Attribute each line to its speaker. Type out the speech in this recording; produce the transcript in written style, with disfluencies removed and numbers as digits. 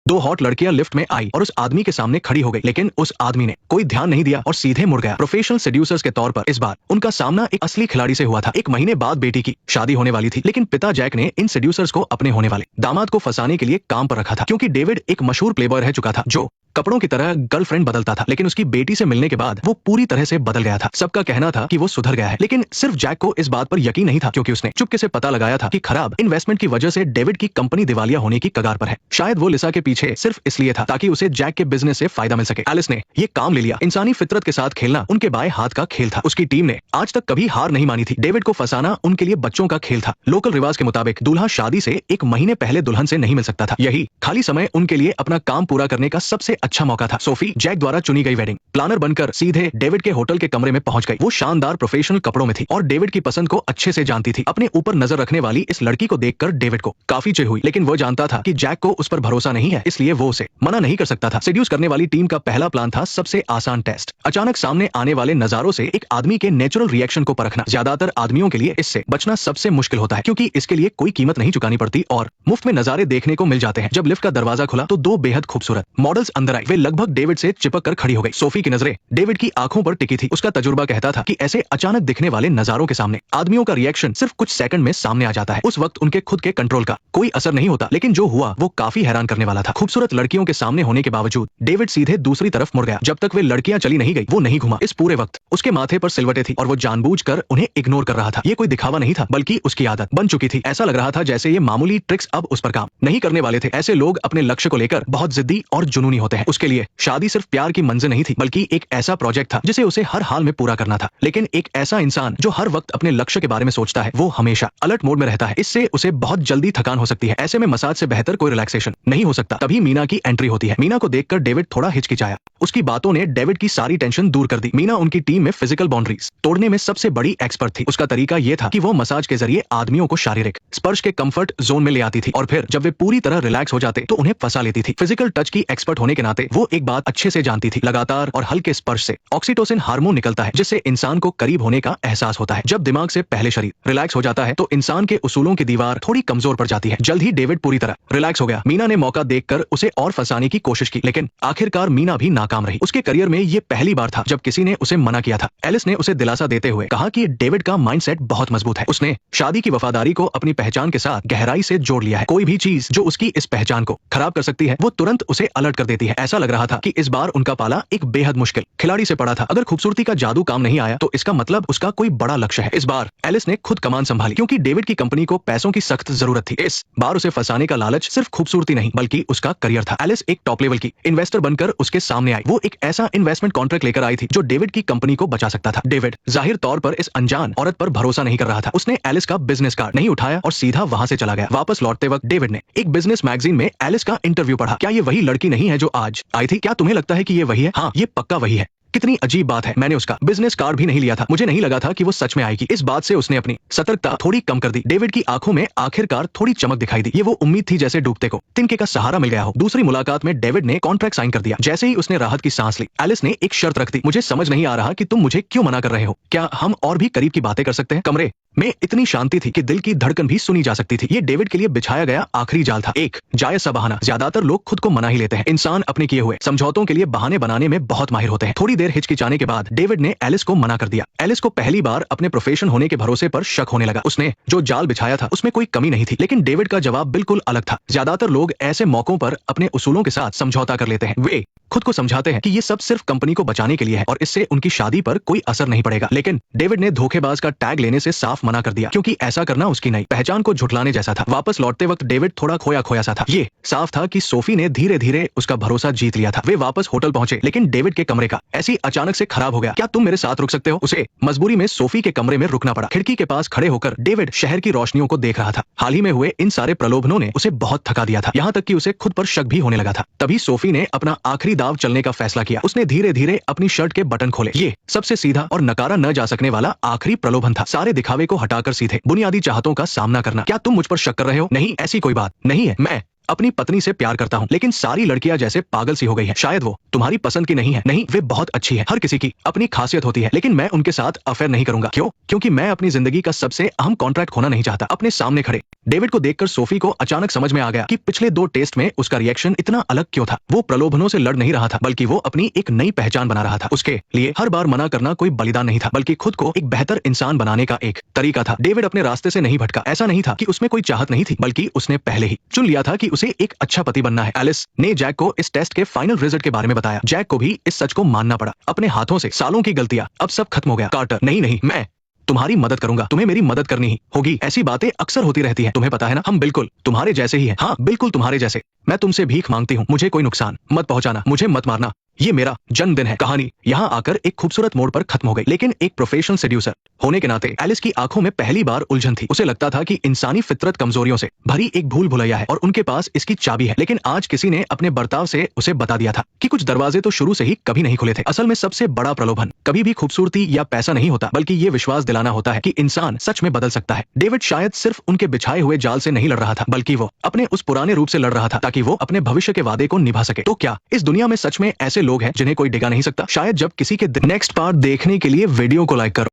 Speaker 1: दो हॉट लड़कियां लिफ्ट में आई और उस आदमी के सामने खड़ी हो गई, लेकिन उस आदमी ने कोई ध्यान नहीं दिया और सीधे मुड़ गया। प्रोफेशनल सेड्यूसर्स के तौर पर इस बार उनका सामना एक असली खिलाड़ी से हुआ था। 1 महीने बाद बेटी की शादी होने वाली थी, लेकिन पिता जैक ने इन सेड्यूसर्स को अपने होने वाले दामाद को फंसाने के लिए काम पर रखा था, क्योंकि डेविड एक मशहूर प्लेबॉय रह चुका था जो कपड़ों की तरह गर्लफ्रेंड बदलता था। लेकिन उसकी बेटी से मिलने के बाद वो पूरी तरह से बदल गया था। सबका कहना था कि वो सुधर गया है, लेकिन सिर्फ जैक को इस बात पर यकीन नहीं था, क्योंकि उसने चुपके से पता लगाया था कि खराब इन्वेस्टमेंट की वजह से डेविड की कंपनी दिवालिया होने की कगार पर है। शायद वो लिसा के पीछे सिर्फ इसलिए था ताकि उसे जैक के बिजनेस से फायदा मिल सके। एलिस ने ये काम ले लिया। इंसानी फितरत के साथ खेलना उनके बाएं हाथ का खेल था। उसकी टीम ने आज तक कभी हार नहीं मानी थी। डेविड को फंसाना उनके लिए बच्चों का खेल था। लोकल रिवाज के मुताबिक दूल्हा शादी से 1 महीने पहले दुल्हन से नहीं मिल सकता था। यही खाली समय उनके लिए अपना काम पूरा करने का सबसे अच्छा मौका था। सोफी जैक द्वारा चुनी गई वेडिंग प्लानर बनकर सीधे डेविड के होटल के कमरे में पहुंच गई। वो शानदार प्रोफेशनल कपड़ों में थी और डेविड की पसंद को अच्छे से जानती थी। अपने ऊपर नजर रखने वाली इस लड़की को देखकर डेविड को काफी चिढ़ हुई, लेकिन वो जानता था कि जैक को उस पर भरोसा नहीं है, इसलिए वो उसे मना नहीं कर सकता था। सेड्यूस करने वाली टीम का पहला प्लान था सबसे आसान टेस्ट। अचानक सामने आने वाले नजारों से एक आदमी के नेचुरल रिएक्शन को परखना। ज्यादातर आदमियों के लिए इससे बचना सबसे मुश्किल होता है, क्योंकि इसके लिए कोई कीमत नहीं चुकानी पड़ती और मुफ्त में नजारे देखने को मिल जाते हैं। जब लिफ्ट का दरवाजा खुला तो 2 बेहद खूबसूरत मॉडल्स अंदर आई। वे लगभग डेविड से चिपक कर खड़ी हो गई। सोफी की नजरें डेविड की आंखों पर टिकी थी। उसका तजुर्बा कहता था कि ऐसे अचानक दिखने वाले नजारों के सामने आदमियों का रिएक्शन सिर्फ कुछ सेकंड में सामने आ जाता है। उस वक्त उनके खुद के कंट्रोल का कोई असर नहीं होता, लेकिन जो हुआ वो काफी हैरान करने वाला था। खूबसूरत लड़कियों के सामने होने के बावजूद डेविड सीधे दूसरी तरफ मुड़ गया। जब तक वे लड़कियां चली नहीं गई वो नहीं घुमा। इस पूरे वक्त उसके माथे पर सिलवटें थी और वो जानबूझकर उन्हें इग्नोर कर रहा था। ये कोई दिखावा नहीं था, बल्कि उसकी आदत बन चुकी थी। ऐसा लग रहा था जैसे ये मामूली ट्रिक्स अब उस पर काम नहीं करने वाले थे। ऐसे लोग अपने लक्ष्य को लेकर बहुत जिद्दी और जुनूनी होते हैं। उसके लिए शादी सिर्फ प्यार की मंजिल नहीं थी, बल्कि एक ऐसा प्रोजेक्ट था जिसे उसे हर हाल में पूरा करना था। लेकिन एक ऐसा इंसान जो हर वक्त अपने लक्ष्य के बारे में सोचता है वो हमेशा अलर्ट मोड में रहता है। इससे उसे बहुत जल्दी थकान हो सकती है। ऐसे में मसाज से बेहतर कोई रिलैक्सेशन नहीं हो सकता। तभी मीना की एंट्री होती है। मीना को देखकर डेविड थोड़ा हिचकिचाया। उसकी बातों ने डेविड की सारी टेंशन दूर कर दी। मीना उनकी टीम में फिजिकल बाउंड्रीज तोड़ने में सबसे बड़ी एक्सपर्ट थी। उसका तरीका यह था कि वो मसाज के जरिए आदमियों को शारीरिक स्पर्श के कंफर्ट जोन में ले आती थी और फिर जब वे पूरी तरह रिलैक्स हो जाते तो उन्हें फंसा लेती थी। फिजिकल टच की एक्सपर्ट होने के नाते वो एक बात अच्छे से जानती थी, लगातार और हल्के स्पर्श से ऑक्सीटोसिन हार्मोन निकलता है, जिससे इंसान को करीब होने का एहसास होता है। जब दिमाग से पहले शरीर रिलैक्स हो जाता है तो इंसान के उसूलों की दीवार थोड़ी कमजोर पड़ जाती है। जल्द ही डेविड पूरी तरह रिलैक्स हो गया। मीना ने मौका देखकर उसे और फंसाने की कोशिश की, लेकिन आखिरकार मीना भी नाकाम रही। उसके करियर में ये पहली बार था जब किसी ने उसे मना किया था। एलिस ने उसे दिलासा देते हुए कहा कि डेविड का माइंडसेट बहुत मजबूत है। उसने शादी की वफादारी को अपनी पहचान के साथ गहराई से जोड़ लिया है। कोई भी चीज जो उसकी इस पहचान को खराब कर सकती है वो तुरंत उसे अलर्ट कर देती है। ऐसा लग रहा था कि इस बार उनका पाला एक बेहद मुश्किल खिलाड़ी से पड़ा था। अगर खूबसूरती का जादू काम नहीं आया तो इसका मतलब उसका कोई बड़ा लक्ष्य है। इस बार एलिस ने खुद कमान संभाली, क्योंकि डेविड की कंपनी को पैसों की सख्त जरूरत थी। इस बार उसे फंसाने का लालच सिर्फ खूबसूरती नहीं बल्कि उसका करियर था। एलिस एक टॉप लेवल की इन्वेस्टर बनकर उसके सामने आई। वो एक ऐसा इन्वेस्टमेंट कॉन्ट्रैक्ट लेकर आई थी जो डेविड की कंपनी को बचा सकता था। डेविड जाहिर तौर पर इस अनजान औरत पर भरोसा नहीं कर रहा था। उसने एलिस का बिजनेस कार्ड नहीं उठाया और सीधा वहां से चला गया। वापस लौटते वक्त डेविड ने एक बिजनेस मैगजीन में एलिस का इंटरव्यू पढ़ा। क्या ये वही लड़की नहीं है जो आज आई थी? क्या तुम्हें लगता है कि ये वही है? हाँ, ये पक्का वही है। कितनी अजीब बात है, मैंने उसका बिजनेस कार्ड भी नहीं लिया था। मुझे नहीं लगा था कि वो सच में आएगी। इस बात से उसने अपनी सतर्कता थोड़ी कम कर दी। डेविड की आंखों में आखिरकार थोड़ी चमक दिखाई दी। ये वो उम्मीद थी जैसे डूबते को तिनके का सहारा मिल गया हो। दूसरी मुलाकात में डेविड ने कॉन्ट्रैक्ट साइन कर दिया। जैसे ही उसने राहत की सांस ली, एलिस ने एक शर्त रख दी। मुझे समझ नहीं आ रहा कि तुम मुझे क्यों मना कर रहे हो। क्या हम और भी करीब की बातें कर सकते हैं? कमरे में इतनी शांति थी कि दिल की धड़कन भी सुनी जा सकती थी। ये डेविड के लिए बिछाया गया आखिरी जाल था, एक जायज सा बहाना। ज्यादातर लोग खुद को मना ही लेते हैं। इंसान अपने किए हुए समझौतों के लिए बहाने बनाने में बहुत माहिर होते हैं। थोड़ी देर हिचकिचाने के बाद डेविड ने एलिस को मना कर दिया। एलिस को पहली बार अपने प्रोफेशन होने के भरोसे पर शक होने लगा। उसने जो जाल बिछाया था उसमें कोई कमी नहीं थी, लेकिन डेविड का जवाब बिल्कुल अलग था। ज्यादातर लोग ऐसे मौकों पर अपने उसूलों के साथ समझौता कर लेते हैं। वे खुद को समझाते हैं कि ये सब सिर्फ कंपनी को बचाने के लिए है और इससे उनकी शादी पर कोई असर नहीं पड़ेगा। लेकिन डेविड ने धोखेबाज का टैग लेने से साफ मना कर दिया, क्योंकि ऐसा करना उसकी नई पहचान को झुठलाने जैसा था। वापस लौटते वक्त डेविड थोड़ा खोया खोया सा था। ये साफ था कि सोफी ने धीरे धीरे उसका भरोसा जीत लिया था। वे वापस होटल पहुंचे, लेकिन डेविड के कमरे का ऐसी अचानक से खराब हो गया। क्या तुम मेरे साथ रुक सकते हो? उसे मजबूरी में सोफी के कमरे में रुकना पड़ा। खिड़की के पास खड़े होकर डेविड शहर की रोशनियों को देख रहा था। हाल ही में हुए इन सारे प्रलोभनों ने उसे बहुत थका दिया था, यहाँ तक कि उसे खुद पर शक भी होने लगा था। तभी सोफी ने अपना आखिरी दाव चलने का फैसला किया। उसने धीरे धीरे अपनी शर्ट के बटन खोले। ये सबसे सीधा और नकारा न जा सकने वाला आखिरी प्रलोभन था। सारे दिखावे को हटाकर सीधे बुनियादी चाहतों का सामना करना। क्या तुम मुझ पर शक कर रहे हो? नहीं, ऐसी कोई बात नहीं है। मैं अपनी पत्नी से प्यार करता हूँ, लेकिन सारी लड़कियां जैसे पागल सी हो गई है। शायद वो तुम्हारी पसंद की नहीं है। नहीं, वे बहुत अच्छी है। हर किसी की अपनी खासियत होती है, लेकिन मैं उनके साथ अफेयर नहीं करूंगा। क्यों? क्योंकि मैं अपनी जिंदगी का सबसे अहम कॉन्ट्रैक्ट खोना नहीं चाहता। अपने सामने खड़े डेविड को देखकर सोफी को अचानक समझ में आ गया कि पिछले 2 टेस्ट में उसका रिएक्शन इतना अलग क्यों था। वो प्रलोभनों से लड़ नहीं रहा था, बल्कि वो अपनी एक नई पहचान बना रहा था। उसके लिए हर बार मना करना कोई बलिदान नहीं था, बल्कि खुद को एक बेहतर इंसान बनाने का एक तरीका था। डेविड अपने रास्ते से नहीं भटका। ऐसा नहीं था कि उसमें कोई चाहत नहीं थी, बल्कि उसने पहले ही चुन लिया था कि उसे एक अच्छा पति बनना है। एलिस ने जैक को इस टेस्ट के फाइनल रिजल्ट के बारे में बताया। जैक को भी इस सच को मानना पड़ा। अपने हाथों से सालों की गलतियां, अब सब खत्म हो गया। कार्टर, नहीं, मैं तुम्हारी मदद करूंगा। तुम्हें मेरी मदद करनी ही होगी। ऐसी बातें अक्सर होती रहती हैं, तुम्हें पता है ना। हम बिल्कुल तुम्हारे जैसे ही हैं। हाँ, बिल्कुल तुम्हारे जैसे। मैं तुमसे भीख मांगती हूँ, मुझे कोई नुकसान मत पहुंचाना, मुझे मत मारना। ये मेरा जन्मदिन है। कहानी यहाँ आकर एक खूबसूरत मोड़ पर खत्म हो गई, लेकिन एक प्रोफेशनल सेड्यूसर होने के नाते एलिस की आंखों में पहली बार उलझन थी। उसे लगता था कि इंसानी फितरत कमजोरियों से भरी एक भूल भुलैया है और उनके पास इसकी चाबी है। लेकिन आज किसी ने अपने बर्ताव से उसे बता दिया था कि कुछ दरवाजे तो शुरू से ही कभी नहीं खुले थे। असल में सबसे बड़ा प्रलोभन कभी भी खूबसूरती या पैसा नहीं होता, बल्कि ये विश्वास दिलाना होता है कि इंसान सच में बदल सकता है। डेविड शायद सिर्फ उनके बिछाए हुए जाल से नहीं लड़ रहा था, बल्कि वो अपने उस पुराने रूप से लड़ रहा था, ताकि वो अपने भविष्य के वादे को निभा सके। तो क्या इस दुनिया में सच में ऐसे लोग हैं जिन्हें कोई डिगा नहीं सकता? शायद। जब किसी के नेक्स्ट पार्ट देखने के लिए वीडियो को लाइक करो।